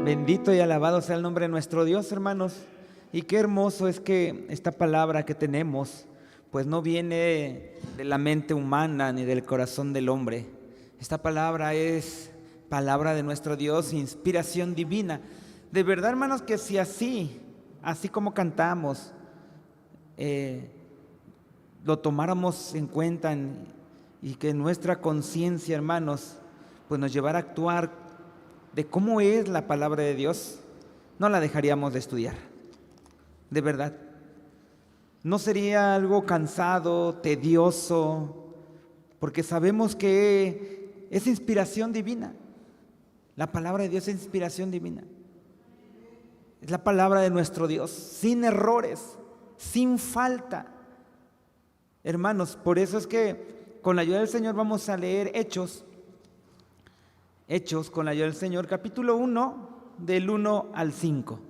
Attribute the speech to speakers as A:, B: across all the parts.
A: Bendito y alabado sea el nombre de nuestro Dios, hermanos. Y qué hermoso es que esta palabra que tenemos, pues no viene de la mente humana ni del corazón del hombre. Esta palabra es palabra de nuestro Dios, inspiración divina. De verdad, hermanos, que si así como cantamos, lo tomáramos en cuenta y que nuestra conciencia, hermanos, pues nos llevara a actuar de cómo es la palabra de Dios, no la dejaríamos de estudiar. De verdad. No sería algo cansado, tedioso, porque sabemos que es inspiración divina. La palabra de Dios es inspiración divina. Es la palabra de nuestro Dios, sin errores, sin falta. Hermanos, por eso es que con la ayuda del Señor vamos a leer Hechos, con la ayuda del Señor, capítulo 1, del 1 al 5.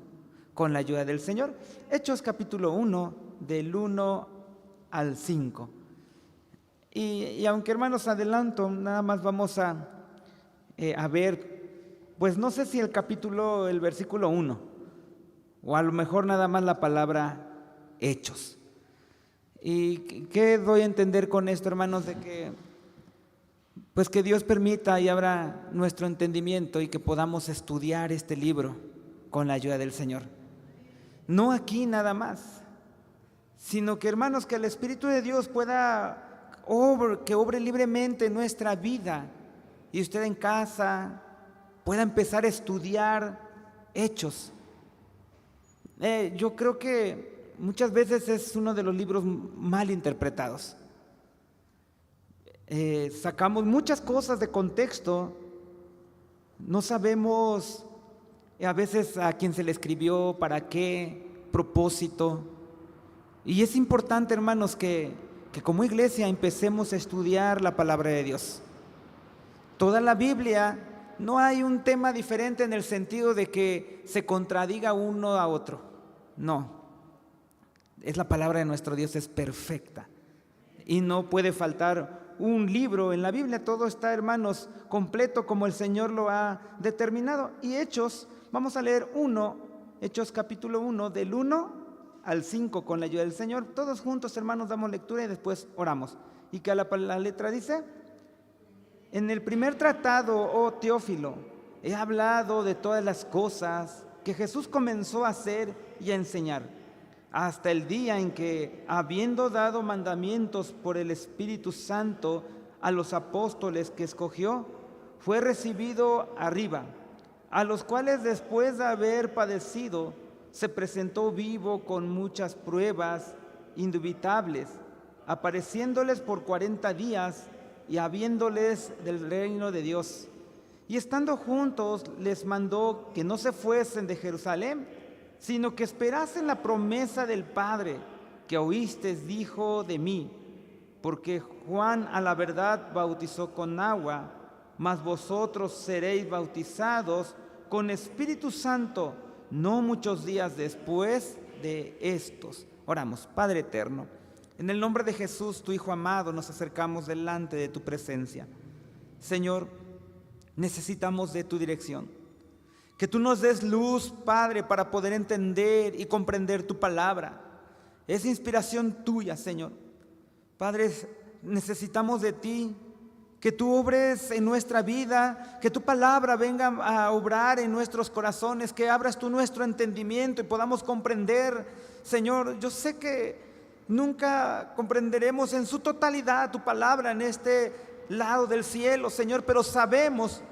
A: Con la ayuda del Señor. Hechos capítulo 1, del 1 al 5. Y aunque, hermanos, adelanto, nada más vamos a ver, pues no sé si el versículo 1, o a lo mejor nada más la palabra hechos. ¿Y qué doy a entender con esto, hermanos? De que pues que Dios permita y abra nuestro entendimiento y que podamos estudiar este libro con la ayuda del Señor. No aquí nada más, sino que, hermanos, que el Espíritu de Dios que obre libremente en nuestra vida, y usted en casa pueda empezar a estudiar Hechos. Yo creo que muchas veces es uno de los libros mal interpretados. Sacamos muchas cosas de contexto, no sabemos a veces a quién se le escribió, para qué propósito. Y es importante, hermanos, que como iglesia empecemos a estudiar la palabra de Dios. Toda la Biblia, no hay un tema diferente en el sentido de que se contradiga uno a otro. No, es la palabra de nuestro Dios, es perfecta y no puede faltar un libro en la Biblia. Todo está, hermanos, completo como el Señor lo ha determinado. Y Hechos, vamos a leer Hechos capítulo 1, del 1 al 5 con la ayuda del Señor. Todos juntos, hermanos, damos lectura y después oramos. Y que la letra dice: en el primer tratado, oh Teófilo, he hablado de todas las cosas que Jesús comenzó a hacer y a enseñar, hasta el día en que, habiendo dado mandamientos por el Espíritu Santo a los apóstoles que escogió, fue recibido arriba, a los cuales, después de haber padecido, se presentó vivo con muchas pruebas indubitables, apareciéndoles por 40 días y habiéndoles del reino de Dios. Y estando juntos, les mandó que no se fuesen de Jerusalén, sino que esperasen la promesa del Padre, que oísteis dijo de mí, porque Juan a la verdad bautizó con agua, mas vosotros seréis bautizados con Espíritu Santo no muchos días después de estos. Oramos. Padre eterno, en el nombre de Jesús, tu Hijo amado, nos acercamos delante de tu presencia. Señor, necesitamos de tu dirección. Que tú nos des luz, Padre, para poder entender y comprender tu palabra. Es inspiración tuya, Señor. Padre, necesitamos de ti, que tú obres en nuestra vida, que tu palabra venga a obrar en nuestros corazones, que abras tú nuestro entendimiento y podamos comprender. Señor, yo sé que nunca comprenderemos en su totalidad tu palabra en este lado del cielo, Señor, pero sabemos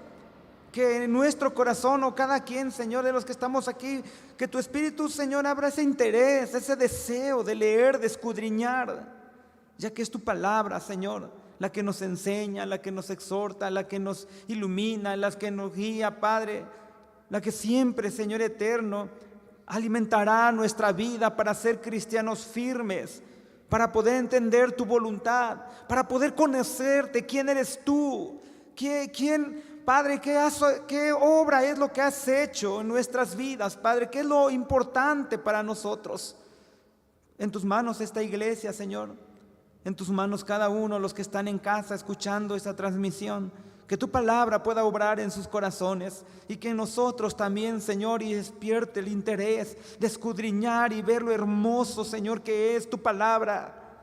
A: que en nuestro corazón, o cada quien, Señor, de los que estamos aquí, que tu Espíritu, Señor, abra ese interés, ese deseo de leer, de escudriñar, ya que es tu palabra, Señor, la que nos enseña, la que nos exhorta, la que nos ilumina, la que nos guía, Padre, la que siempre, Señor eterno, alimentará nuestra vida para ser cristianos firmes, para poder entender tu voluntad, para poder conocerte, quién eres tú, Padre, ¿qué obra es lo que has hecho en nuestras vidas, Padre? ¿Qué es lo importante para nosotros? En tus manos esta iglesia, Señor. En tus manos cada uno, los que están en casa escuchando esta transmisión. Que tu palabra pueda obrar en sus corazones y que en nosotros también, Señor, y despierte el interés de escudriñar y ver lo hermoso, Señor, que es tu palabra.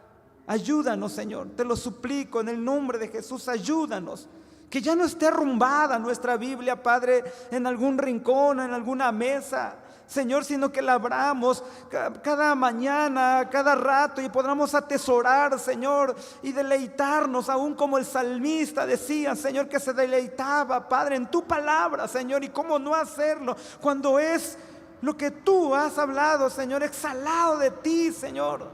A: Ayúdanos, Señor, te lo suplico en el nombre de Jesús, ayúdanos. Que ya no esté arrumbada nuestra Biblia, Padre, en algún rincón, en alguna mesa, Señor, sino que la abramos cada mañana, cada rato, y podamos atesorar, Señor, y deleitarnos, aún como el salmista decía, Señor, que se deleitaba, Padre, en tu palabra, Señor. Y cómo no hacerlo cuando es lo que tú has hablado, Señor, exhalado de ti, Señor,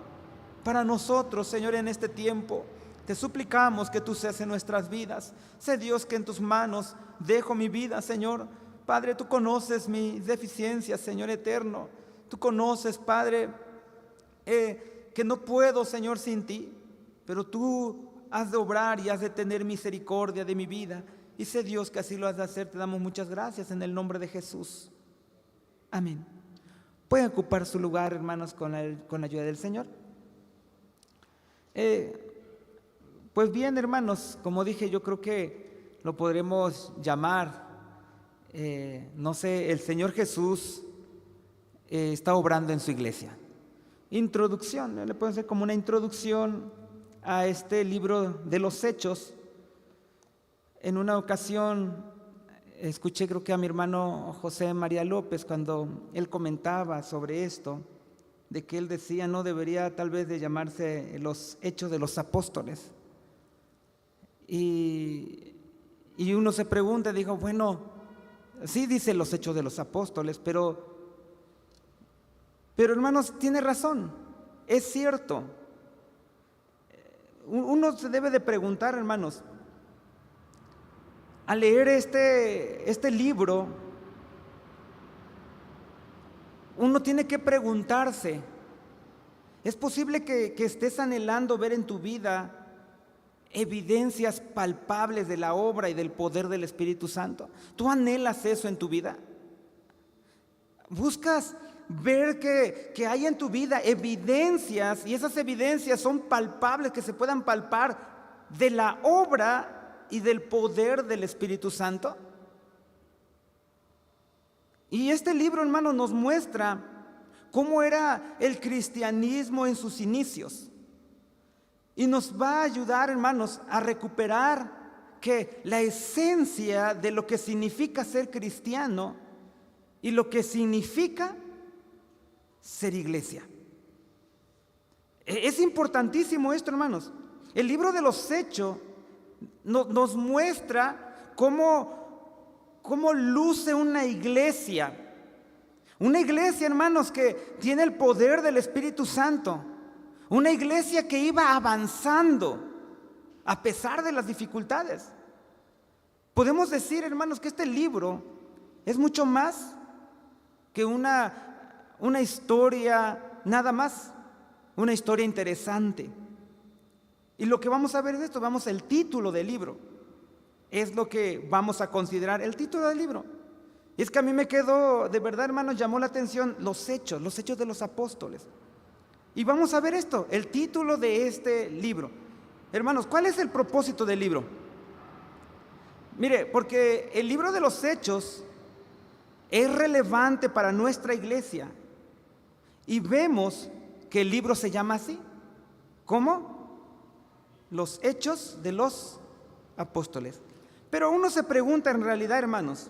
A: para nosotros, Señor, en este tiempo. Te suplicamos que tú seas en nuestras vidas. Sé, Dios, que en tus manos dejo mi vida, Señor. Padre, tú conoces mis deficiencias, Señor eterno. Tú conoces, Padre, que no puedo, Señor, sin ti. Pero tú has de obrar y has de tener misericordia de mi vida. Y sé, Dios, que así lo has de hacer. Te damos muchas gracias en el nombre de Jesús. Amén. Pueden ocupar su lugar, hermanos, con la ayuda del Señor. Pues bien, hermanos, como dije, yo creo que lo podremos llamar, no sé, el Señor Jesús está obrando en su iglesia. Introducción, le puede ser como una introducción a este libro de los Hechos. En una ocasión escuché, creo que a mi hermano José María López, cuando él comentaba sobre esto, de que él decía no debería tal vez de llamarse los Hechos de los Apóstoles. Y uno se pregunta, dijo, bueno, sí dice los Hechos de los Apóstoles, pero hermanos, tiene razón, es cierto. Uno se debe de preguntar, hermanos, al leer este libro, uno tiene que preguntarse, ¿es posible que estés anhelando ver en tu vida evidencias palpables de la obra y del poder del Espíritu Santo? ¿Tú anhelas eso en tu vida? ¿Buscas ver que hay en tu vida evidencias, y esas evidencias son palpables, que se puedan palpar, de la obra y del poder del Espíritu Santo? Y este libro, hermano, nos muestra cómo era el cristianismo en sus inicios. Y nos va a ayudar, hermanos, a recuperar que la esencia de lo que significa ser cristiano y lo que significa ser iglesia. Es importantísimo esto, hermanos. El libro de los Hechos nos muestra cómo luce una iglesia. Una iglesia, hermanos, que tiene el poder del Espíritu Santo. Una iglesia que iba avanzando a pesar de las dificultades. Podemos decir, hermanos, que este libro es mucho más que una historia, nada más, una historia interesante. Y lo que vamos a ver es esto, vamos al título del libro. Es lo que vamos a considerar el título del libro. Y es que a mí me quedó, de verdad, hermanos, llamó la atención los hechos de los apóstoles. Y vamos a ver esto, el título de este libro. Hermanos, ¿cuál es el propósito del libro? Mire, porque el libro de los Hechos es relevante para nuestra iglesia. Y vemos que el libro se llama así. ¿Cómo? Los Hechos de los Apóstoles. Pero uno se pregunta en realidad, hermanos,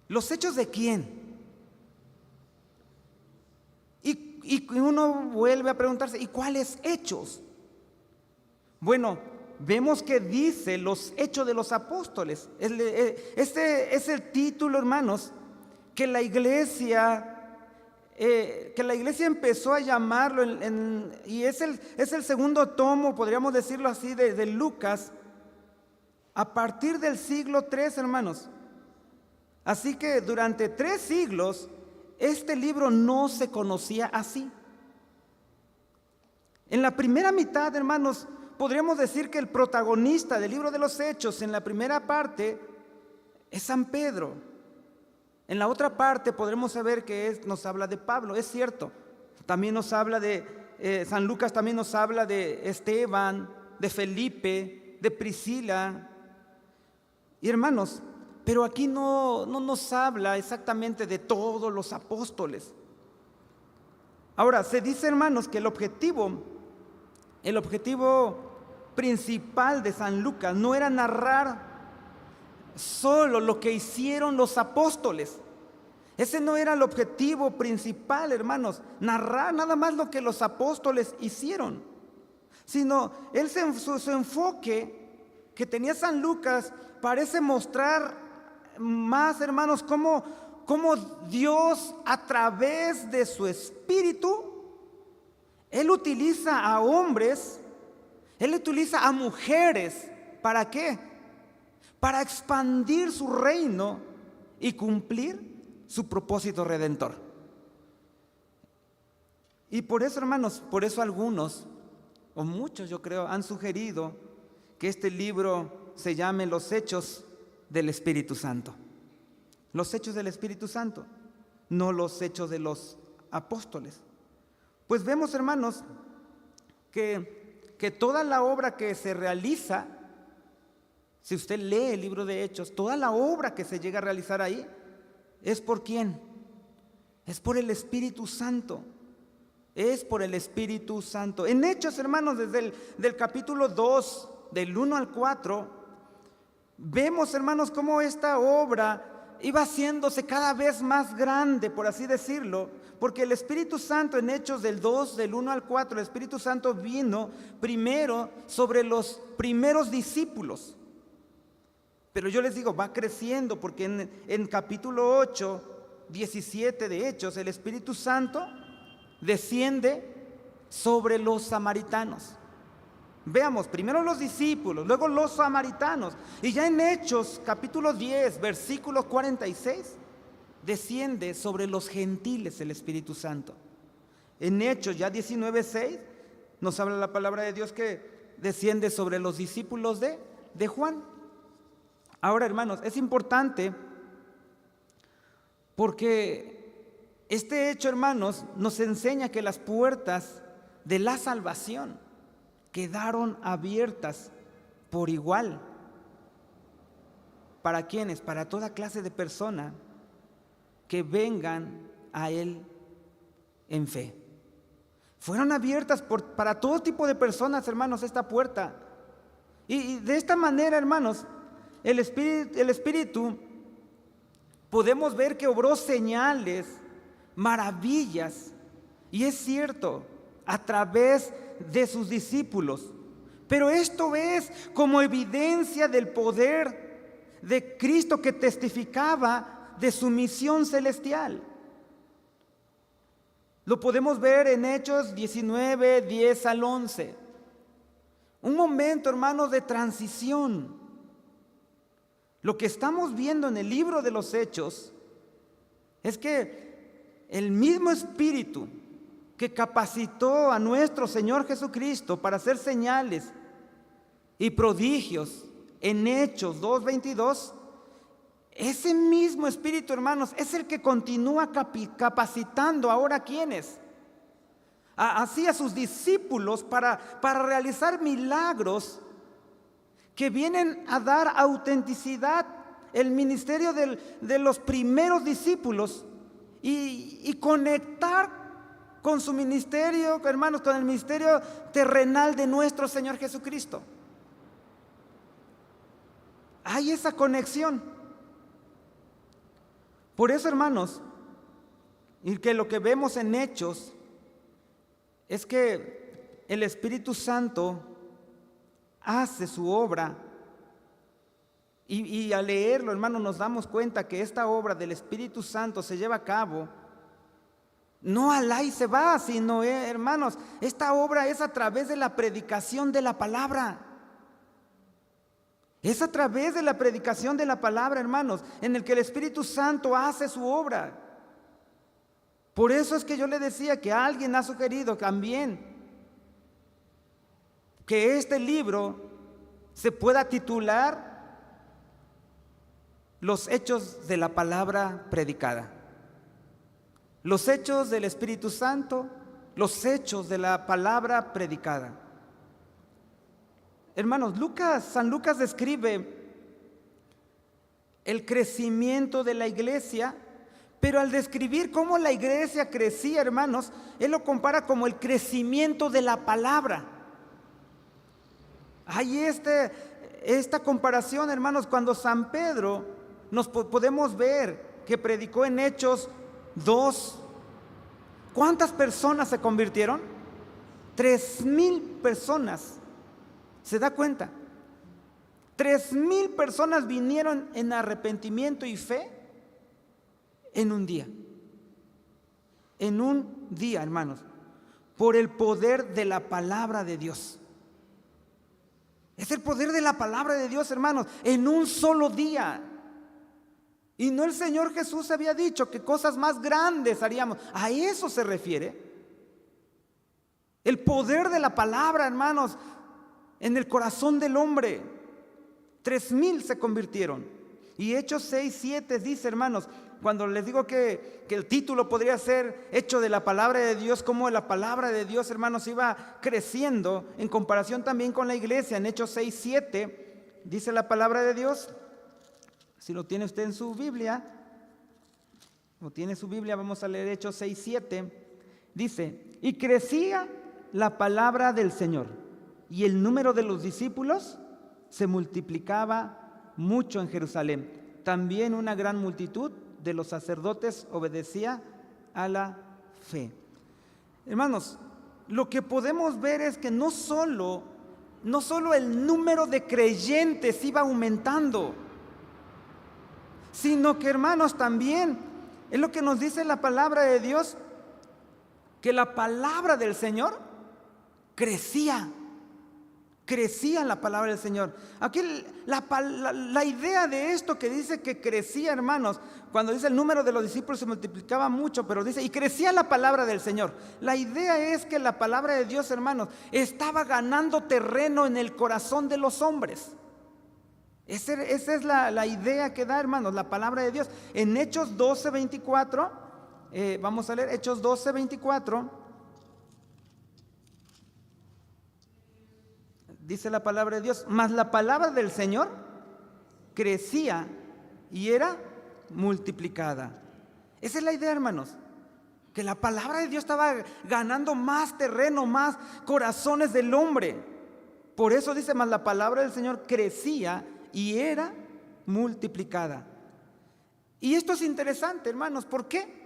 A: ¿los hechos de quién? Y uno vuelve a preguntarse, ¿y cuáles hechos? Bueno, vemos que dice los hechos de los apóstoles. Este es el título, hermanos, que la iglesia empezó a llamarlo, y es el segundo tomo, podríamos decirlo así, de Lucas, a partir del siglo III, hermanos. Así que durante 3 siglos, este libro no se conocía así. En la primera mitad, hermanos, podríamos decir que el protagonista del libro de los Hechos, en la primera parte, es San Pedro. En la otra parte podremos saber que nos habla de Pablo, es cierto. También nos habla de, San Lucas también nos habla de Esteban, de Felipe, de Priscila. Y hermanos, pero aquí no nos habla exactamente de todos los apóstoles. Ahora, se dice, hermanos, que el objetivo principal de San Lucas no era narrar solo lo que hicieron los apóstoles. Ese no era el objetivo principal, hermanos, narrar nada más lo que los apóstoles hicieron, sino su enfoque que tenía San Lucas parece mostrar más, hermanos, cómo Dios, a través de su Espíritu, Él utiliza a hombres, Él utiliza a mujeres. ¿Para qué? Para expandir su reino y cumplir su propósito redentor. Y por eso, hermanos, por eso algunos, o muchos yo creo, han sugerido que este libro se llame Los Hechos del Espíritu Santo. Los Hechos del Espíritu Santo, no los Hechos de los Apóstoles. Pues vemos, hermanos, que toda la obra que se realiza, si usted lee el libro de Hechos, toda la obra que se llega a realizar ahí, ¿es por quién? Es por el Espíritu Santo. Es por el Espíritu Santo. En Hechos, hermanos, desde el capítulo 2, del 1 al 4, vemos, hermanos, cómo esta obra iba haciéndose cada vez más grande, por así decirlo, porque el Espíritu Santo en Hechos del 2, del 1 al 4, el Espíritu Santo vino primero sobre los primeros discípulos. Pero yo les digo, va creciendo, porque en capítulo 8, 17 de Hechos, el Espíritu Santo desciende sobre los samaritanos. Veamos, primero los discípulos, luego los samaritanos. Y ya en Hechos, capítulo 10, versículo 46, desciende sobre los gentiles el Espíritu Santo. En Hechos, ya 19:6, nos habla la palabra de Dios que desciende sobre los discípulos de Juan. Ahora, hermanos, es importante porque este hecho, hermanos, nos enseña que las puertas de la salvación quedaron abiertas por igual. ¿Para quiénes? Para toda clase de persona que vengan a Él en fe. Fueron abiertas para todo tipo de personas, hermanos, esta puerta. Y de esta manera, hermanos, el Espíritu podemos ver que obró señales, maravillas, y es cierto, a través de sus discípulos. Pero esto es como evidencia del poder de Cristo que testificaba de su misión celestial. Lo podemos ver en Hechos 19, 10 al 11. Un momento, hermanos, de transición. Lo que estamos viendo en el libro de los Hechos es que el mismo Espíritu que capacitó a nuestro Señor Jesucristo para hacer señales y prodigios en Hechos 2:22, ese mismo Espíritu, hermanos, es el que continúa capacitando ahora a quienes, así a sus discípulos para realizar milagros que vienen a dar autenticidad el ministerio de los primeros discípulos y conectar con su ministerio, hermanos, con el ministerio terrenal de nuestro Señor Jesucristo. Hay esa conexión. Por eso, hermanos, y que lo que vemos en Hechos es que el Espíritu Santo hace su obra. Y al leerlo, hermanos, nos damos cuenta que esta obra del Espíritu Santo se lleva a cabo no al ahí se va, sino, hermanos, esta obra es a través de la predicación de la palabra. Es a través de la predicación de la palabra, hermanos, en el que el Espíritu Santo hace su obra. Por eso es que yo le decía que alguien ha sugerido también que este libro se pueda titular Los Hechos de la Palabra Predicada. Los hechos del Espíritu Santo, los hechos de la palabra predicada. Hermanos, San Lucas describe el crecimiento de la iglesia, pero al describir cómo la iglesia crecía, hermanos, él lo compara como el crecimiento de la palabra. Hay esta comparación, hermanos, cuando San Pedro nos podemos ver que predicó en Hechos 2. ¿Cuántas personas se convirtieron? 3,000 personas. ¿Se da cuenta? 3,000 personas vinieron en arrepentimiento y fe en un día. En un día, hermanos, por el poder de la palabra de Dios. Es el poder de la palabra de Dios, hermanos, en un solo día. Y no el Señor Jesús había dicho que cosas más grandes haríamos. A eso se refiere. El poder de la palabra, hermanos, en el corazón del hombre. 3,000 se convirtieron. Y Hechos 6:7 dice, hermanos, cuando les digo que el título podría ser Hecho de la palabra de Dios, como la palabra de Dios, hermanos, iba creciendo en comparación también con la iglesia. En Hechos 6:7 dice la palabra de Dios. Si lo tiene usted en su Biblia, o tiene su Biblia, vamos a leer Hechos 6:7. Dice: y crecía la palabra del Señor, y el número de los discípulos se multiplicaba mucho en Jerusalén. También una gran multitud de los sacerdotes obedecía a la fe. Hermanos, lo que podemos ver es que no solo el número de creyentes iba aumentando, sino que, hermanos, también es lo que nos dice la palabra de Dios, que la palabra del Señor crecía la palabra del Señor. Aquí la idea de esto que dice que crecía, hermanos, cuando dice el número de los discípulos se multiplicaba mucho, pero dice, y crecía la palabra del Señor. La idea es que la palabra de Dios, hermanos, estaba ganando terreno en el corazón de los hombres. Esa es la idea que da, hermanos, la palabra de Dios. En Hechos 12:24, vamos a leer Hechos 12:24. Dice la palabra de Dios: mas la palabra del Señor crecía y era multiplicada. Esa es la idea, hermanos, que la palabra de Dios estaba ganando más terreno, más corazones del hombre. Por eso dice: mas la palabra del Señor crecía y era multiplicada. Y esto es interesante, hermanos. ¿Por qué?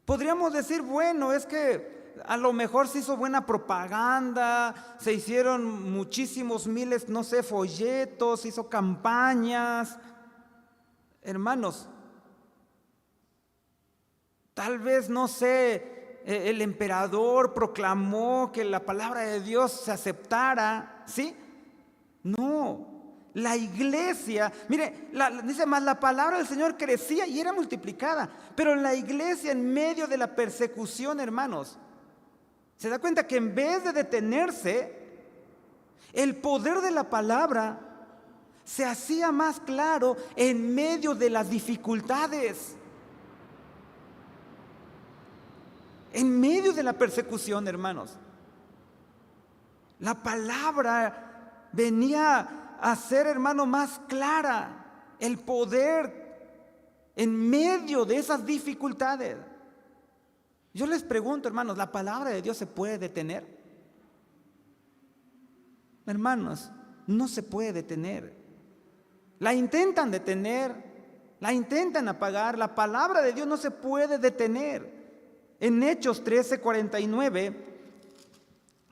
A: Podríamos decir, bueno, es que a lo mejor se hizo buena propaganda, se hicieron muchísimos miles, no sé, folletos, se hizo campañas. Hermanos, tal vez, no sé, el emperador proclamó que la palabra de Dios se aceptara, ¿sí? No, la iglesia, mire, dice, más la palabra del Señor crecía y era multiplicada. Pero la iglesia, en medio de la persecución, hermanos, se da cuenta que en vez de detenerse, el poder de la palabra se hacía más claro en medio de las dificultades, en medio de la persecución, hermanos. La palabra venía a ser, hermano, más clara, el poder en medio de esas dificultades. Yo les pregunto, hermanos, ¿la palabra de Dios se puede detener? Hermanos, no se puede detener. La intentan detener, la intentan apagar. La palabra de Dios no se puede detener. En Hechos 13:49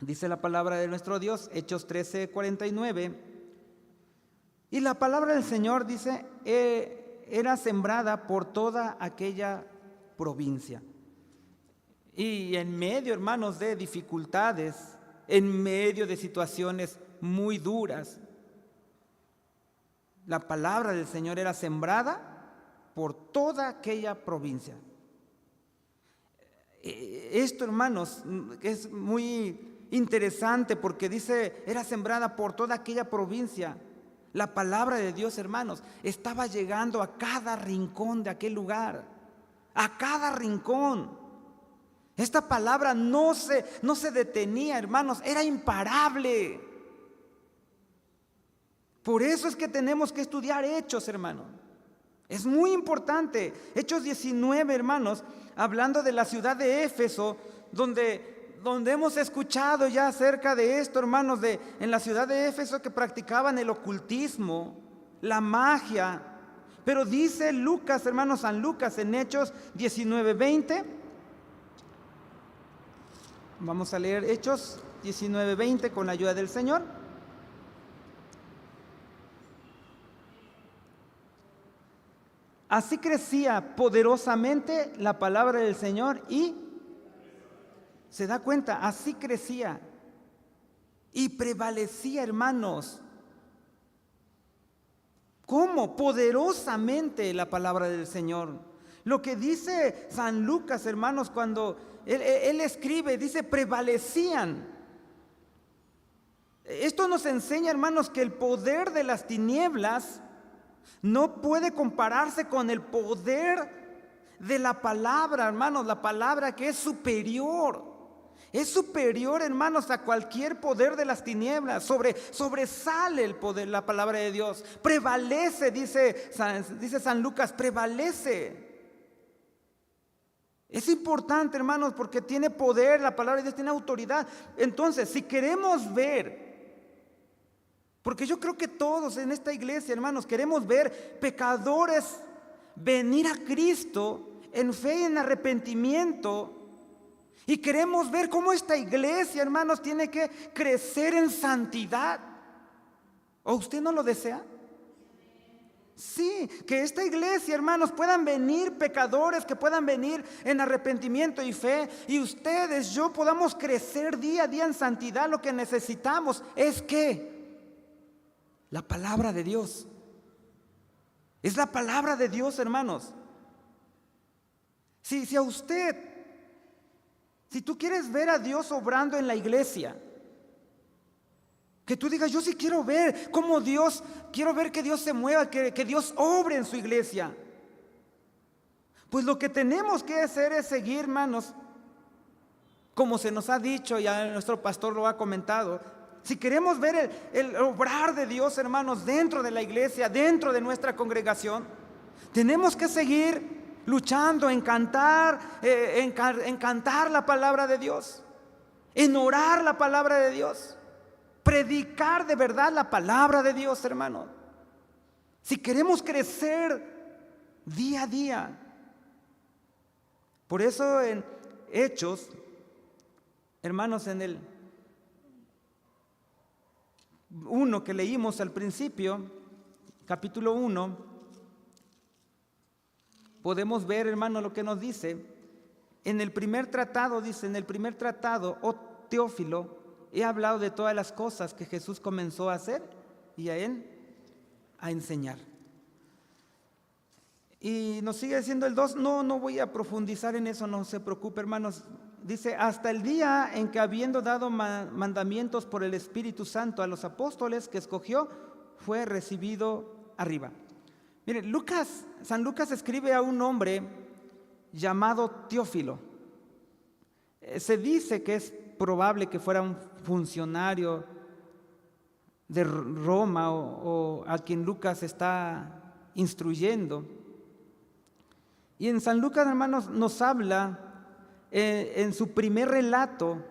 A: dice la palabra de nuestro Dios, Hechos 13:49, y la palabra del Señor, dice, era sembrada por toda aquella provincia. Y en medio, hermanos, de dificultades, en medio de situaciones muy duras, la palabra del Señor era sembrada por toda aquella provincia. Esto, hermanos, es muy interesante porque dice, era sembrada por toda aquella provincia. La palabra de Dios, hermanos, estaba llegando a cada rincón de aquel lugar, a cada rincón. Esta palabra no se detenía, hermanos, era imparable. Por eso es que tenemos que estudiar Hechos, hermanos. Es muy importante. Hechos 19, hermanos, hablando de la ciudad de Éfeso, donde hemos escuchado ya acerca de esto, hermanos, en la ciudad de Éfeso que practicaban el ocultismo, la magia. Pero dice Lucas, hermanos, San Lucas en Hechos 19:20. Vamos a leer Hechos 19:20 con la ayuda del Señor. Así crecía poderosamente la palabra del Señor y se da cuenta, así crecía y prevalecía, hermanos. ¿Cómo? Poderosamente la palabra del Señor. Lo que dice San Lucas, hermanos, cuando él escribe, dice prevalecían. Esto nos enseña, hermanos, que el poder de las tinieblas no puede compararse con el poder de la palabra, hermanos, la palabra que es superior. Es superior, hermanos, a cualquier poder de las tinieblas. Sobresale el poder, la palabra de Dios. Prevalece, dice San Lucas, prevalece. Es importante, hermanos, porque tiene poder, la palabra de Dios tiene autoridad. Entonces, si queremos ver, porque yo creo que todos en esta iglesia, hermanos, queremos ver pecadores venir a Cristo en fe y en arrepentimiento. Y queremos ver cómo esta iglesia, hermanos, tiene que crecer en santidad. ¿O usted no lo desea? Sí, que esta iglesia, hermanos, puedan venir pecadores, que puedan venir en arrepentimiento y fe. Y ustedes, yo, podamos crecer día a día en santidad. Lo que necesitamos es que la palabra de Dios. Es la palabra de Dios, hermanos. Si tú quieres ver a Dios obrando en la iglesia, que tú digas, yo sí quiero ver cómo Dios, quiero ver que Dios se mueva, que Dios obre en su iglesia. Pues lo que tenemos que hacer es seguir, hermanos, como se nos ha dicho, ya nuestro pastor lo ha comentado. Si queremos ver el obrar de Dios, hermanos, dentro de la iglesia, dentro de nuestra congregación, tenemos que seguir luchando en cantar la palabra de Dios, en orar la palabra de Dios, predicar de verdad la palabra de Dios, hermano. Si queremos crecer día a día. Por eso en Hechos, hermanos, en el 1 que leímos al principio, capítulo 1, podemos ver, hermano, lo que nos dice. En el primer tratado, oh Teófilo, he hablado de todas las cosas que Jesús comenzó a hacer y a enseñar. Y nos sigue diciendo el 2, no voy a profundizar en eso, no se preocupe, hermanos. Dice, hasta el día en que habiendo dado mandamientos por el Espíritu Santo a los apóstoles que escogió, fue recibido arriba. Mire, San Lucas escribe a un hombre llamado Teófilo. Se dice que es probable que fuera un funcionario de Roma o a quien Lucas está instruyendo. Y en San Lucas, hermanos, nos habla en su primer relato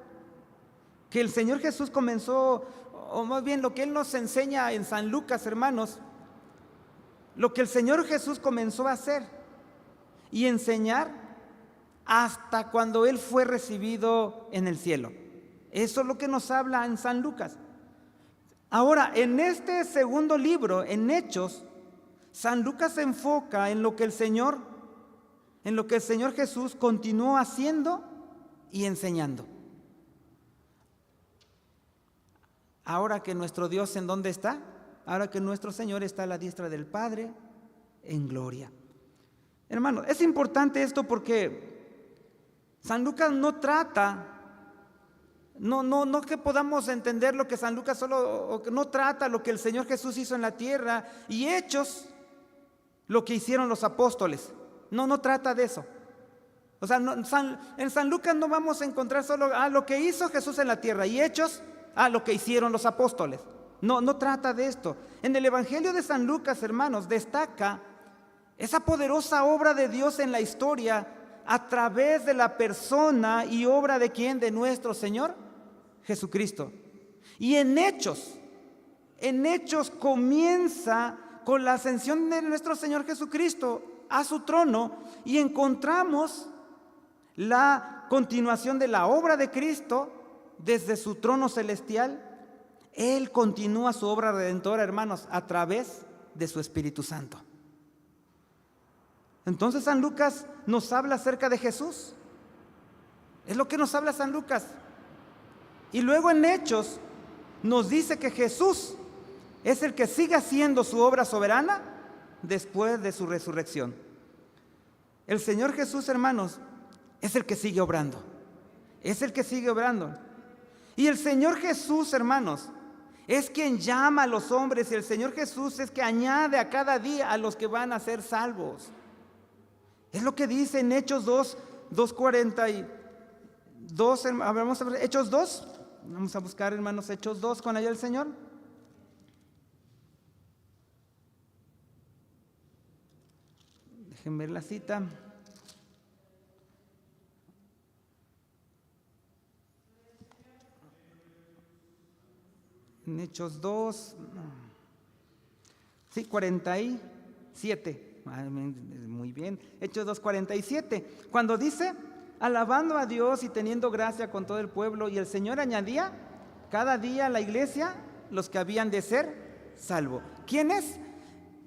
A: que el Señor Jesús comenzó, o más bien lo que Él nos enseña en San Lucas, hermanos, lo que el Señor Jesús comenzó a hacer y enseñar hasta cuando Él fue recibido en el cielo. Eso es lo que nos habla en San Lucas. Ahora, en este segundo libro, en Hechos, San Lucas se enfoca en lo que el Señor Jesús continuó haciendo y enseñando. Ahora que nuestro Dios, ¿en dónde está? Ahora que nuestro Señor está a la diestra del Padre en gloria. Hermanos, es importante esto porque San Lucas no trata, no que podamos entender lo que San Lucas no trata lo que el Señor Jesús hizo en la tierra y Hechos, lo que hicieron los apóstoles. No trata de eso. O sea, en San Lucas no vamos a encontrar solo lo que hizo Jesús en la tierra y Hechos, lo que hicieron los apóstoles. No trata de esto. En el Evangelio de San Lucas, hermanos, destaca esa poderosa obra de Dios en la historia a través de la persona y obra de ¿quién? De nuestro Señor Jesucristo. Y en Hechos comienza con la ascensión de nuestro Señor Jesucristo a su trono y encontramos la continuación de la obra de Cristo desde su trono celestial. Él continúa su obra redentora, hermanos, a través de su Espíritu Santo. Entonces San Lucas nos habla acerca de Jesús. Es lo que nos habla San Lucas. Y luego en Hechos nos dice que Jesús es el que sigue haciendo su obra soberana después de su resurrección. El Señor Jesús, hermanos, es el que sigue obrando. Es el que sigue obrando. Y el Señor Jesús, hermanos, es quien llama a los hombres, y el Señor Jesús es que añade a cada día a los que van a ser salvos. Es lo que dice en Hechos 2:42. Vamos a ver Hechos 2. Vamos a buscar, hermanos, Hechos 2 con allá el Señor. Déjenme ver la cita. En Hechos 2, sí, 47. Muy bien. Hechos 2:47. Cuando dice, alabando a Dios y teniendo gracia con todo el pueblo, y el Señor añadía cada día a la iglesia los que habían de ser salvos. ¿Quién es?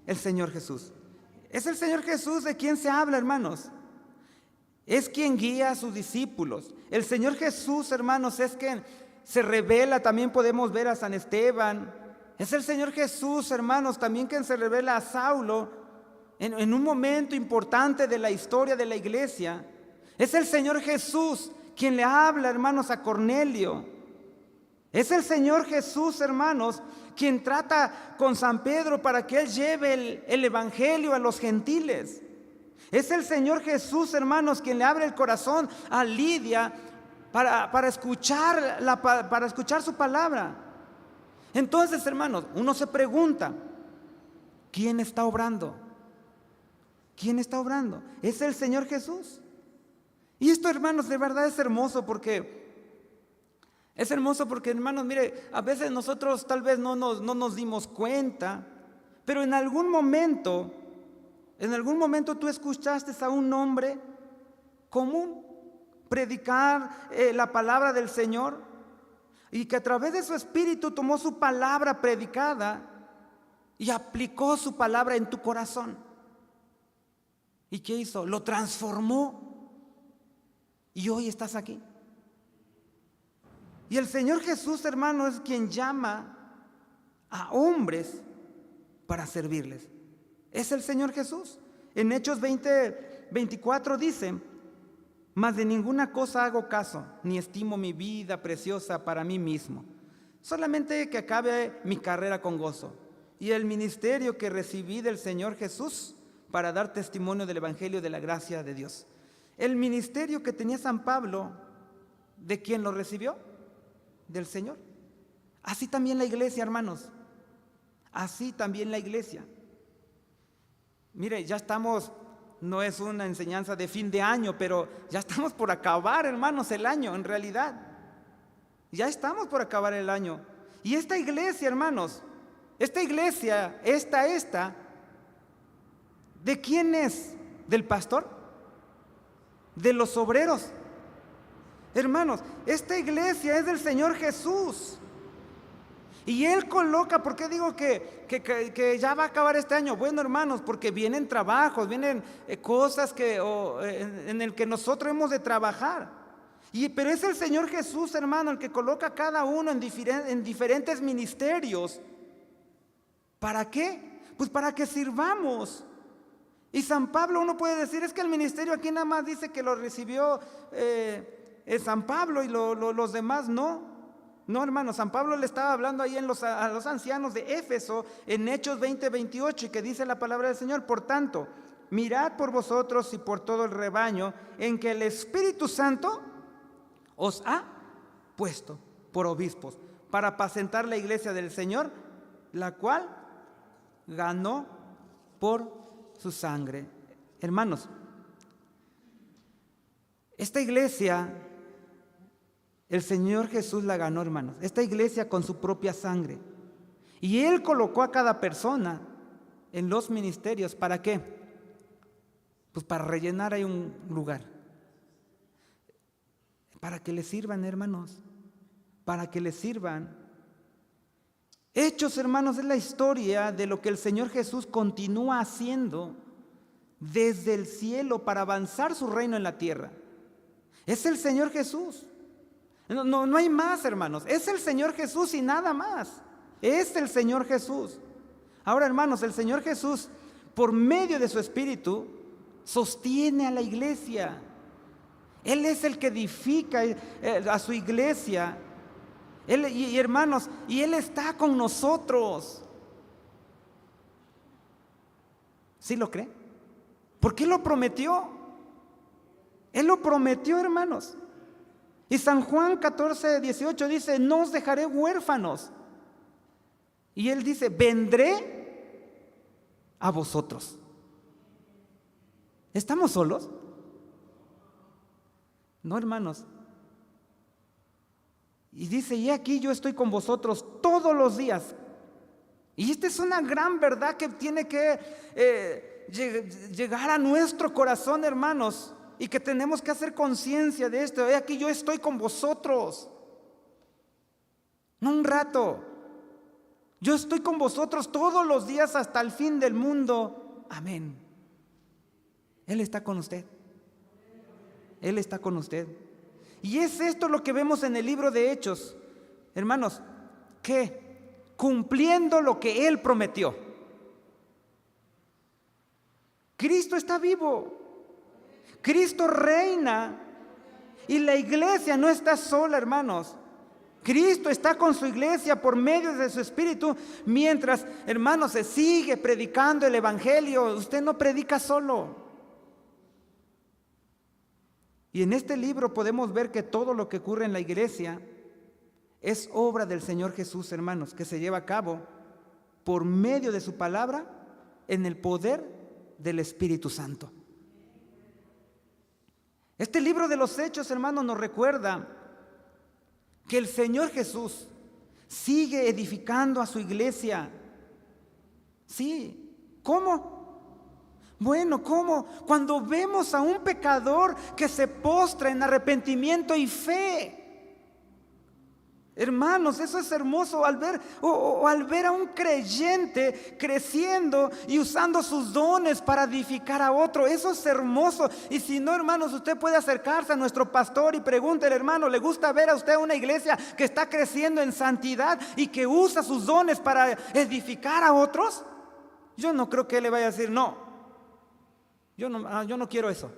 A: El Señor Jesús. Es el Señor Jesús de quien se habla, hermanos. Es quien guía a sus discípulos. El Señor Jesús, hermanos, es quien se revela. También podemos ver a San Esteban. Es el Señor Jesús, hermanos, también quien se revela a Saulo en un momento importante de la historia de la iglesia. Es el Señor Jesús quien le habla, hermanos, a Cornelio. Es el Señor Jesús, hermanos, quien trata con San Pedro para que él lleve el evangelio a los gentiles. Es el Señor Jesús, hermanos, quien le abre el corazón a Lidia para escuchar su palabra. Entonces, hermanos, uno se pregunta, ¿quién está obrando? ¿Quién está obrando? Es el Señor Jesús. Y esto, hermanos, de verdad es hermoso porque hermanos, mire, a veces nosotros tal vez no nos dimos cuenta, pero en algún momento tú escuchaste a un hombre común predicar la palabra del Señor, y que a través de su espíritu tomó su palabra predicada y aplicó su palabra en tu corazón. ¿Y qué hizo? Lo transformó. Y hoy estás aquí. Y el Señor Jesús, hermano, es quien llama a hombres para servirles. Es el Señor Jesús. En Hechos 20:24 dice, mas de ninguna cosa hago caso, ni estimo mi vida preciosa para mí mismo, solamente que acabe mi carrera con gozo y el ministerio que recibí del Señor Jesús para dar testimonio del evangelio de la gracia de Dios. El ministerio que tenía San Pablo, ¿de quién lo recibió? Del Señor. Así también la iglesia, hermanos. Así también la iglesia. Mire, ya estamos, no es una enseñanza de fin de año, pero ya estamos por acabar, hermanos, el año, en realidad. Ya estamos por acabar el año. Y esta iglesia, hermanos, esta iglesia, esta, ¿de quién es? ¿Del pastor? ¿De los obreros? Hermanos, esta iglesia es del Señor Jesús. Y Él coloca, ¿por qué digo que ya va a acabar este año? Bueno, hermanos, porque vienen trabajos, vienen cosas en el que nosotros hemos de trabajar. Pero es el Señor Jesús, hermano, el que coloca a cada uno en diferentes ministerios. ¿Para qué? Pues para que sirvamos. Y San Pablo, uno puede decir, es que el ministerio aquí nada más dice que lo recibió San Pablo y los demás no. No, hermano, San Pablo le estaba hablando ahí a los ancianos de Éfeso en Hechos 20:28, y que dice la palabra del Señor: por tanto, mirad por vosotros y por todo el rebaño en que el Espíritu Santo os ha puesto por obispos para apacentar la iglesia del Señor, la cual ganó por su sangre. Hermanos, esta iglesia, el Señor Jesús la ganó, hermanos. Esta iglesia con su propia sangre. Y Él colocó a cada persona en los ministerios. ¿Para qué? Pues para rellenar ahí un lugar. Para que les sirvan, hermanos. Para que les sirvan. Hechos, hermanos, es la historia de lo que el Señor Jesús continúa haciendo desde el cielo para avanzar su reino en la tierra. Es el Señor Jesús. No hay más, hermanos. Es el Señor Jesús y nada más. Es el Señor Jesús. Ahora, hermanos, el Señor Jesús, por medio de su Espíritu, sostiene a la iglesia. Él es el que edifica a su iglesia. Hermanos, y Él está con nosotros. ¿Sí lo cree? Porque Él lo prometió. Él lo prometió, hermanos. Y San Juan 14:18 dice: no os dejaré huérfanos. Y Él dice: vendré a vosotros. ¿Estamos solos? No, hermanos. Y dice: y aquí yo estoy con vosotros todos los días. Y esta es una gran verdad que tiene que llegar a nuestro corazón, hermanos, y que tenemos que hacer conciencia de esto. Aquí yo estoy con vosotros. No un rato. Yo estoy con vosotros todos los días hasta el fin del mundo. Amén. Él está con usted. Él está con usted. Y es esto lo que vemos en el libro de Hechos, hermanos, que cumpliendo lo que Él prometió. Cristo está vivo. Cristo reina. Y la iglesia no está sola, hermanos. Cristo está con su iglesia por medio de su Espíritu. Mientras, hermanos, se sigue predicando el Evangelio. Usted no predica solo. Y en este libro podemos ver que todo lo que ocurre en la iglesia es obra del Señor Jesús, hermanos, que se lleva a cabo por medio de su palabra en el poder del Espíritu Santo. Este libro de los Hechos, hermanos, nos recuerda que el Señor Jesús sigue edificando a su iglesia. Sí, ¿cómo? Bueno, ¿cómo? Cuando vemos a un pecador que se postra en arrepentimiento y fe. Hermanos, eso es hermoso al ver, al ver a un creyente creciendo y usando sus dones para edificar a otro. Eso es hermoso. Y si no, hermanos, usted puede acercarse a nuestro pastor y pregúntele: hermano, ¿le gusta ver a usted una iglesia que está creciendo en santidad y que usa sus dones para edificar a otros? Yo no creo que él le vaya a decir: no. Yo no quiero eso.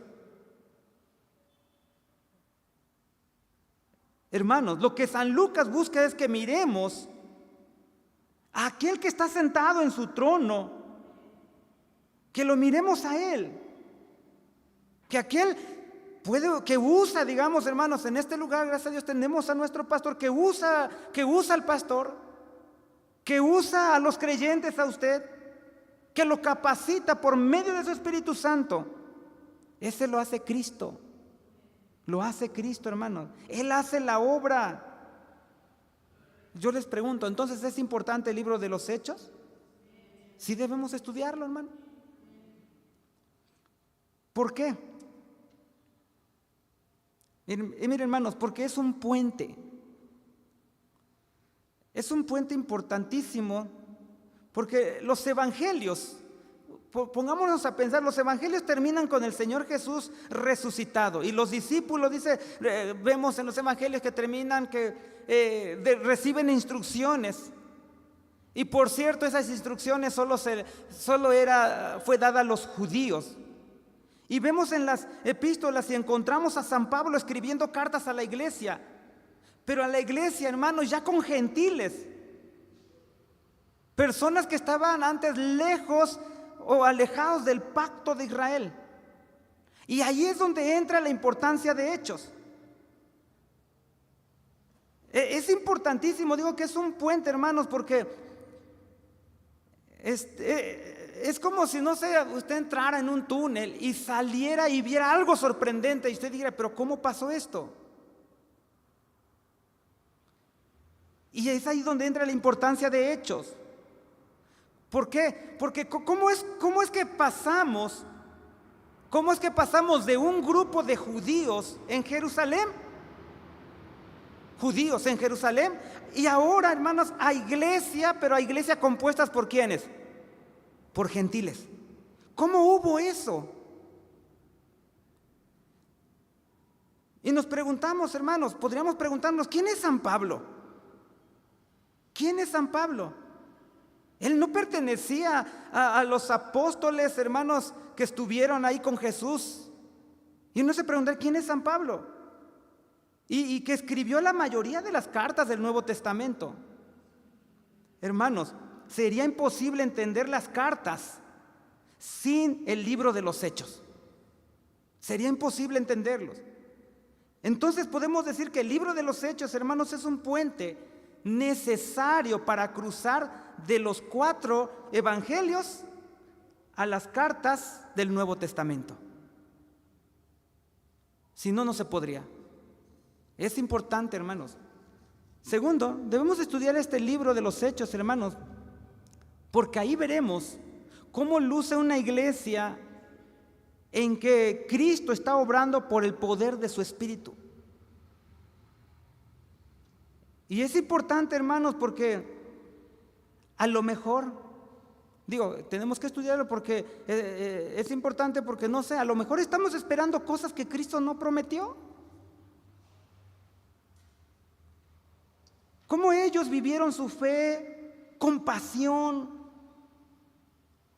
A: Hermanos, lo que San Lucas busca es que miremos a aquel que está sentado en su trono, que lo miremos a Él, que aquel que usa, digamos, hermanos, en este lugar, gracias a Dios, tenemos a nuestro pastor que usa al pastor, que usa a los creyentes, a usted, que lo capacita por medio de su Espíritu Santo. Ese lo hace Cristo. Lo hace Cristo, hermanos. Él hace la obra. Yo les pregunto, ¿entonces es importante el libro de los Hechos? Sí debemos estudiarlo, hermano. ¿Por qué? Miren, hermanos, porque es un puente. Es un puente importantísimo. Porque los evangelios, pongámonos a pensar, los evangelios terminan con el Señor Jesús resucitado. Y los discípulos, vemos en los evangelios que terminan reciben instrucciones. Y por cierto, esas instrucciones fue dada a los judíos. Y vemos en las epístolas y encontramos a San Pablo escribiendo cartas a la iglesia. Pero a la iglesia, hermanos, ya con gentiles. Personas que estaban antes lejos o alejados del pacto de Israel. Y ahí es donde entra la importancia de Hechos. Es importantísimo, digo que es un puente, hermanos, porque Es como si, no sé, usted entrara en un túnel y saliera y viera algo sorprendente y usted dijera, pero ¿cómo pasó esto? Y es ahí donde entra la importancia de Hechos. ¿Por qué? Porque ¿cómo es que pasamos? ¿Cómo es que pasamos de un grupo de judíos en Jerusalén? Judíos en Jerusalén. Y ahora, hermanos, a iglesia, pero a iglesia compuestas por ¿quiénes? Por gentiles. ¿Cómo hubo eso? Y nos preguntamos, hermanos, podríamos preguntarnos, ¿quién es San Pablo? ¿Quién es San Pablo? Él no pertenecía a los apóstoles, hermanos, que estuvieron ahí con Jesús. Y uno se pregunta, ¿quién es San Pablo? Y que escribió la mayoría de las cartas del Nuevo Testamento. Hermanos, sería imposible entender las cartas sin el libro de los Hechos. Sería imposible entenderlos. Entonces podemos decir que el libro de los Hechos, hermanos, es un puente necesario para cruzar de los 4 evangelios a las cartas del Nuevo Testamento. Si no, no se podría. Es importante, hermanos. Segundo, debemos estudiar este libro de los Hechos, hermanos, porque ahí veremos cómo luce una iglesia en que Cristo está obrando por el poder de su Espíritu. Y es importante, hermanos, porque a lo mejor, tenemos que estudiarlo porque es importante porque, no sé, a lo mejor estamos esperando cosas que Cristo no prometió. ¿Cómo ellos vivieron su fe con pasión?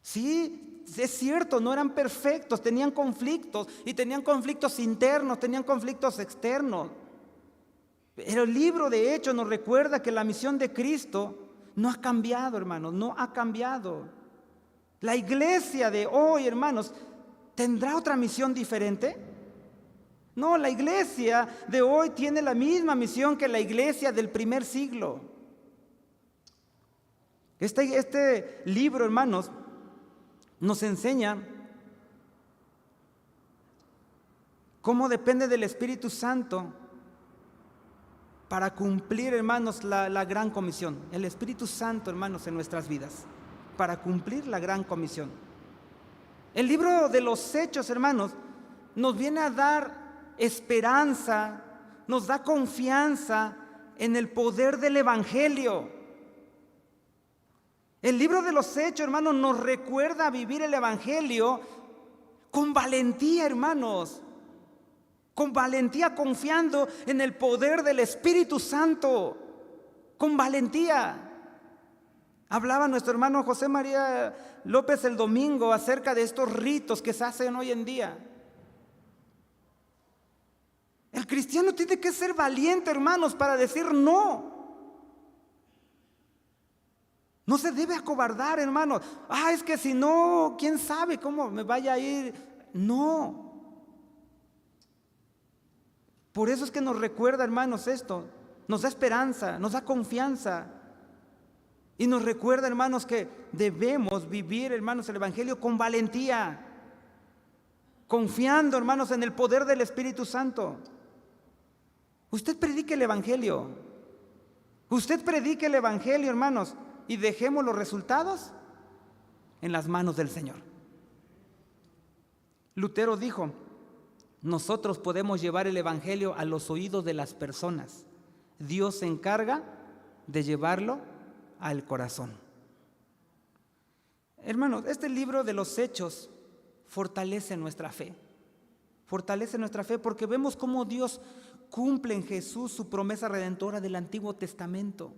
A: Sí, es cierto, no eran perfectos, tenían conflictos y tenían conflictos internos, tenían conflictos externos. Pero el libro de Hechos nos recuerda que la misión de Cristo no ha cambiado, hermanos, no ha cambiado. La iglesia de hoy, hermanos, ¿tendrá otra misión diferente? No, la iglesia de hoy tiene la misma misión que la iglesia del primer siglo. Este libro, hermanos, nos enseña cómo depende del Espíritu Santo para cumplir, hermanos, la gran comisión. El Espíritu Santo, hermanos, en nuestras vidas, para cumplir la gran comisión. El libro de los Hechos, hermanos, nos viene a dar esperanza, nos da confianza en el poder del Evangelio. El libro de los Hechos, hermanos, nos recuerda vivir el Evangelio con valentía, hermanos. Con valentía, confiando en el poder del Espíritu Santo. Con valentía. Hablaba nuestro hermano José María López el domingo acerca de estos ritos que se hacen hoy en día. El cristiano tiene que ser valiente, hermanos, para decir no. No se debe acobardar, hermanos. Es que si no, quién sabe cómo me vaya a ir. No. Por eso es que nos recuerda, hermanos, esto. Nos da esperanza, nos da confianza. Y nos recuerda, hermanos, que debemos vivir, hermanos, el Evangelio con valentía. Confiando, hermanos, en el poder del Espíritu Santo. Usted predique el Evangelio. Usted predique el Evangelio, hermanos, y dejemos los resultados en las manos del Señor. Lutero dijo: nosotros podemos llevar el Evangelio a los oídos de las personas. Dios se encarga de llevarlo al corazón. Hermanos, este libro de los Hechos fortalece nuestra fe. Fortalece nuestra fe porque vemos cómo Dios cumple en Jesús su promesa redentora del Antiguo Testamento.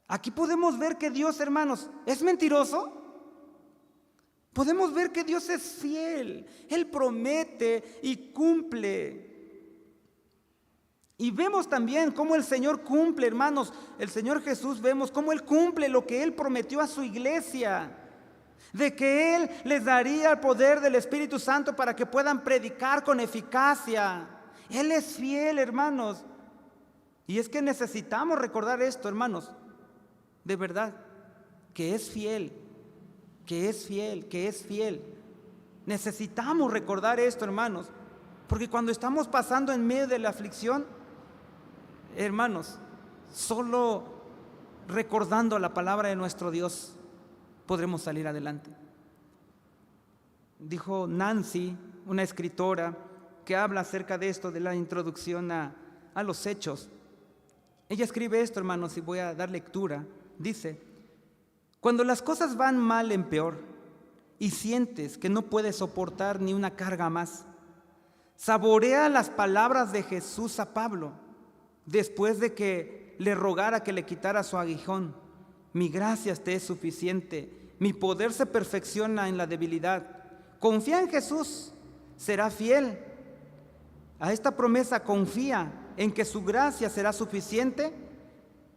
A: Aquí podemos ver que Dios, hermanos, ¿es mentiroso? Podemos ver que Dios es fiel. Él promete y cumple. Y vemos también cómo el Señor cumple, hermanos. El Señor Jesús, vemos cómo Él cumple lo que Él prometió a su iglesia. De que Él les daría el poder del Espíritu Santo para que puedan predicar con eficacia. Él es fiel, hermanos. Y es que necesitamos recordar esto, hermanos. De verdad, que es fiel. que es fiel, que es fiel. Necesitamos recordar esto, hermanos, porque cuando estamos pasando en medio de la aflicción, hermanos, solo recordando la palabra de nuestro Dios podremos salir adelante. Dijo Nancy, una escritora que habla acerca de esto, de la introducción a los Hechos. Ella escribe esto, hermanos, y voy a dar lectura. Dice: cuando las cosas van mal en peor y sientes que no puedes soportar ni una carga más, saborea las palabras de Jesús a Pablo después de que le rogara que le quitara su aguijón. Mi gracia te es suficiente, mi poder se perfecciona en la debilidad. Confía en Jesús, será fiel. A esta promesa confía en que su gracia será suficiente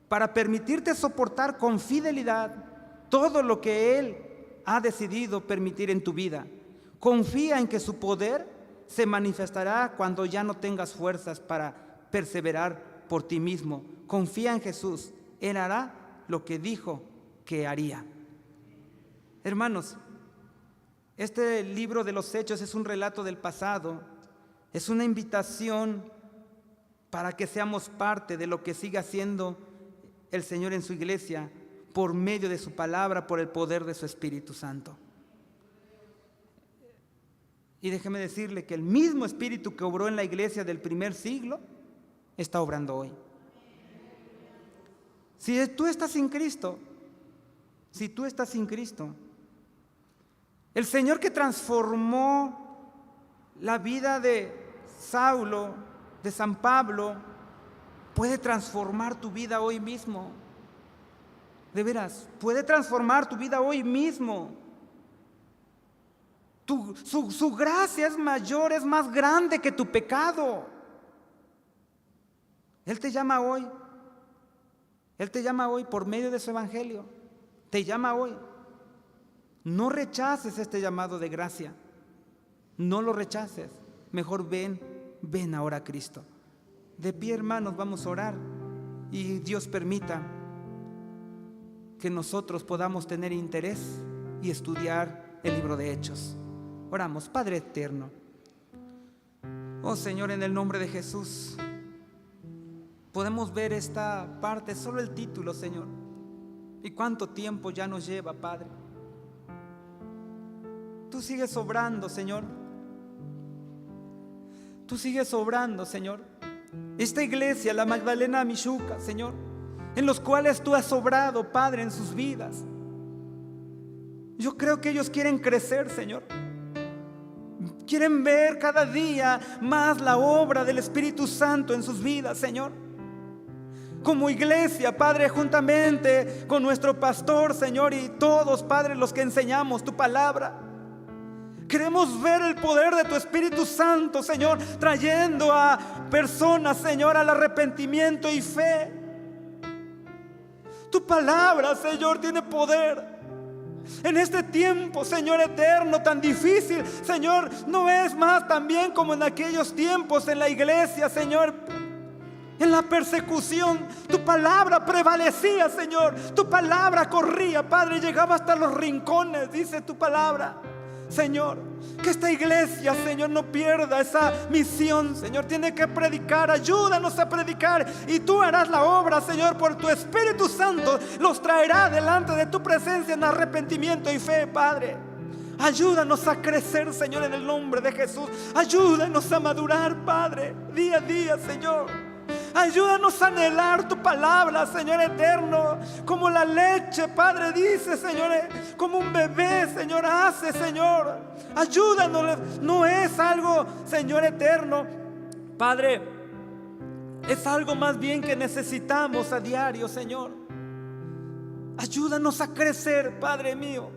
A: para permitirte soportar con fidelidad todo lo que Él ha decidido permitir en tu vida. Confía en que su poder se manifestará cuando ya no tengas fuerzas para perseverar por ti mismo. Confía en Jesús, Él hará lo que dijo que haría. Hermanos, este libro de los Hechos es un relato del pasado, es una invitación para que seamos parte de lo que siga haciendo el Señor en su iglesia por medio de su palabra, por el poder de su Espíritu Santo. Y déjeme decirle que el mismo Espíritu que obró en la iglesia del primer siglo está obrando hoy. Si tú estás sin Cristo, el Señor que transformó la vida de Saulo, de San Pablo, puede transformar tu vida hoy mismo. De veras, puede transformar tu vida hoy mismo. Su gracia es mayor, es más grande que tu pecado. Él te llama hoy. Él te llama hoy por medio de su evangelio. Te llama hoy. No rechaces este llamado de gracia. No lo rechaces. Mejor ven ahora a Cristo. De pie, hermanos, vamos a orar y Dios permita que nosotros podamos tener interés y estudiar el libro de Hechos. Oramos. Padre eterno, oh Señor, en el nombre de Jesús, podemos ver esta parte, solo el título, Señor, y cuánto tiempo ya nos lleva, Padre. Tú sigues obrando, Señor. Tú sigues obrando, Señor. Esta iglesia, la Magdalena Michuca, Señor, en los cuales tú has obrado, Padre, en sus vidas. Yo creo que ellos quieren crecer, Señor. Quieren ver cada día más la obra del Espíritu Santo en sus vidas, Señor. Como iglesia, Padre, juntamente con nuestro pastor, Señor, y todos, Padre, los que enseñamos tu palabra, queremos ver el poder de tu Espíritu Santo, Señor, trayendo a personas, Señor, al arrepentimiento y fe. Tu palabra, Señor, tiene poder. En este tiempo, Señor eterno, tan difícil, Señor, no es más también como en aquellos tiempos en la iglesia, Señor. En la persecución, tu palabra prevalecía, Señor. Tu palabra corría, Padre, llegaba hasta los rincones, dice tu palabra. Señor, que esta iglesia, Señor, no pierda esa misión, Señor. Tiene que predicar, ayúdanos a predicar, y tú harás la obra, Señor, por tu Espíritu Santo. Los traerá delante de tu presencia en arrepentimiento y fe, Padre. Ayúdanos a crecer, Señor, en el nombre de Jesús. Ayúdanos a madurar, Padre, día a día, Señor. Ayúdanos a anhelar tu palabra, Señor eterno, como la leche, Padre, dice, Señor, como un bebé, Señor, hace, Señor. Ayúdanos, no es algo, Señor eterno, Padre, es algo más bien que necesitamos a diario, Señor. Ayúdanos a crecer, Padre mío.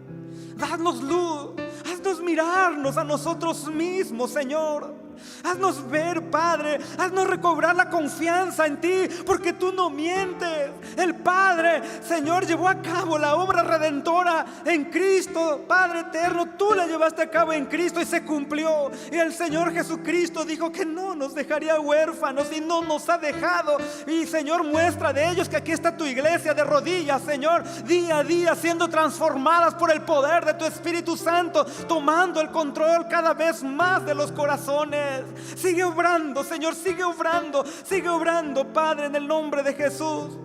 A: Danos luz, haznos mirarnos a nosotros mismos, Señor. Haznos ver, Padre, haznos recobrar la confianza en ti, porque tú no mientes. El Padre, Señor, llevó a cabo la obra redentora en Cristo, Padre eterno. Tú la llevaste a cabo en Cristo y se cumplió. Y el Señor Jesucristo dijo que no nos dejaría huérfanos y no nos ha dejado. Y Señor, muestra de ellos que aquí está tu iglesia de rodillas, Señor, día a día siendo transformadas por el poder de tu Espíritu Santo, tomando el control cada vez más de los corazones. Sigue obrando, Señor, sigue obrando, Padre, en el nombre de Jesús.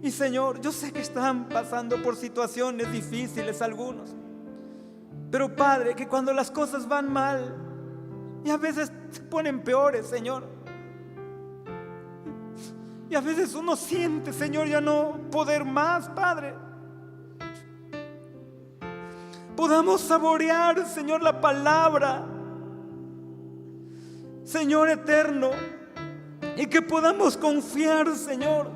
A: Y Señor, yo sé que están pasando por situaciones difíciles algunos, pero Padre, que cuando las cosas van mal y a veces se ponen peores, Señor, y a veces uno siente, Señor, ya no poder más, Padre, podamos saborear, Señor, la palabra, Señor eterno, y que podamos confiar, Señor,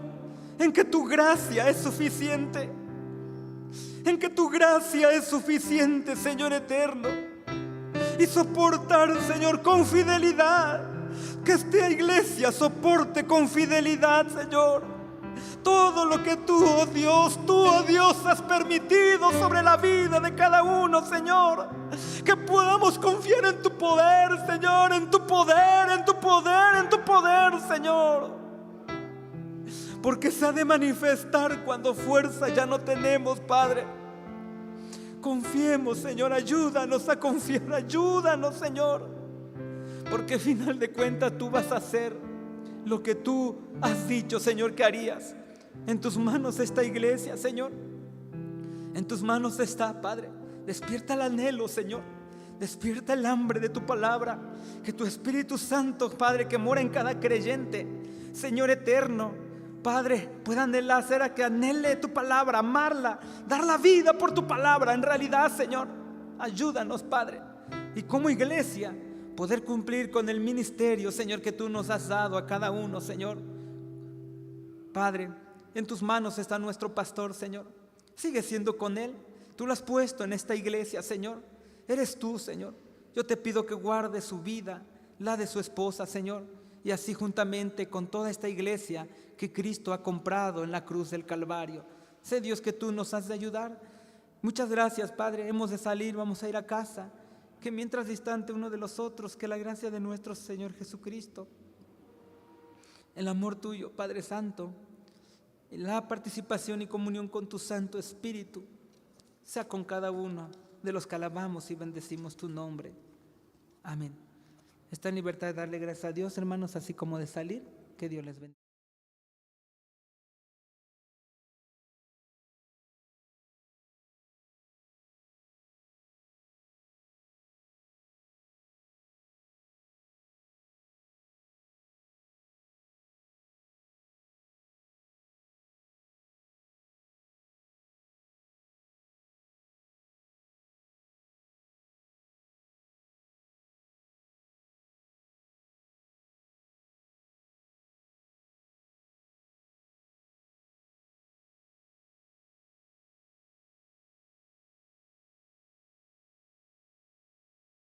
A: en que tu gracia es suficiente, en que tu gracia es suficiente, Señor eterno, y soportar, Señor, con fidelidad, que esta iglesia soporte con fidelidad, Señor, todo lo que tú, oh Dios, has permitido sobre la vida de cada uno, Señor. Que podamos confiar en tu poder, Señor, en tu poder, en tu poder, en tu poder, Señor. Porque se ha de manifestar cuando fuerza ya no tenemos, Padre. Confiemos, Señor, ayúdanos a confiar, ayúdanos, Señor. Porque al final de cuentas tú vas a hacer lo que tú has dicho, Señor, que harías. En tus manos está iglesia, Señor. En tus manos está, Padre. Despierta el anhelo, Señor. Despierta el hambre de tu palabra. Que tu Espíritu Santo, Padre, que mora en cada creyente, Señor eterno, Padre, pueda hacer a que anhele tu palabra, amarla, dar la vida por tu palabra. En realidad, Señor, ayúdanos, Padre. Y como iglesia, poder cumplir con el ministerio, Señor, que tú nos has dado a cada uno, Señor. Padre, en tus manos está nuestro pastor, Señor. Sigue siendo con él. Tú lo has puesto en esta iglesia, Señor. Eres tú, Señor. Yo te pido que guardes su vida, la de su esposa, Señor. Y así juntamente con toda esta iglesia que Cristo ha comprado en la cruz del Calvario. Sé, Dios, que tú nos has de ayudar. Muchas gracias, Padre. Hemos de salir, vamos a ir a casa. Que mientras distante uno de los otros, que la gracia de nuestro Señor Jesucristo, el amor tuyo, Padre Santo, la participación y comunión con tu Santo Espíritu, sea con cada uno de los que alabamos y bendecimos tu nombre. Amén. Está en libertad de darle gracias a Dios, hermanos, así como de salir. Que Dios les bendiga.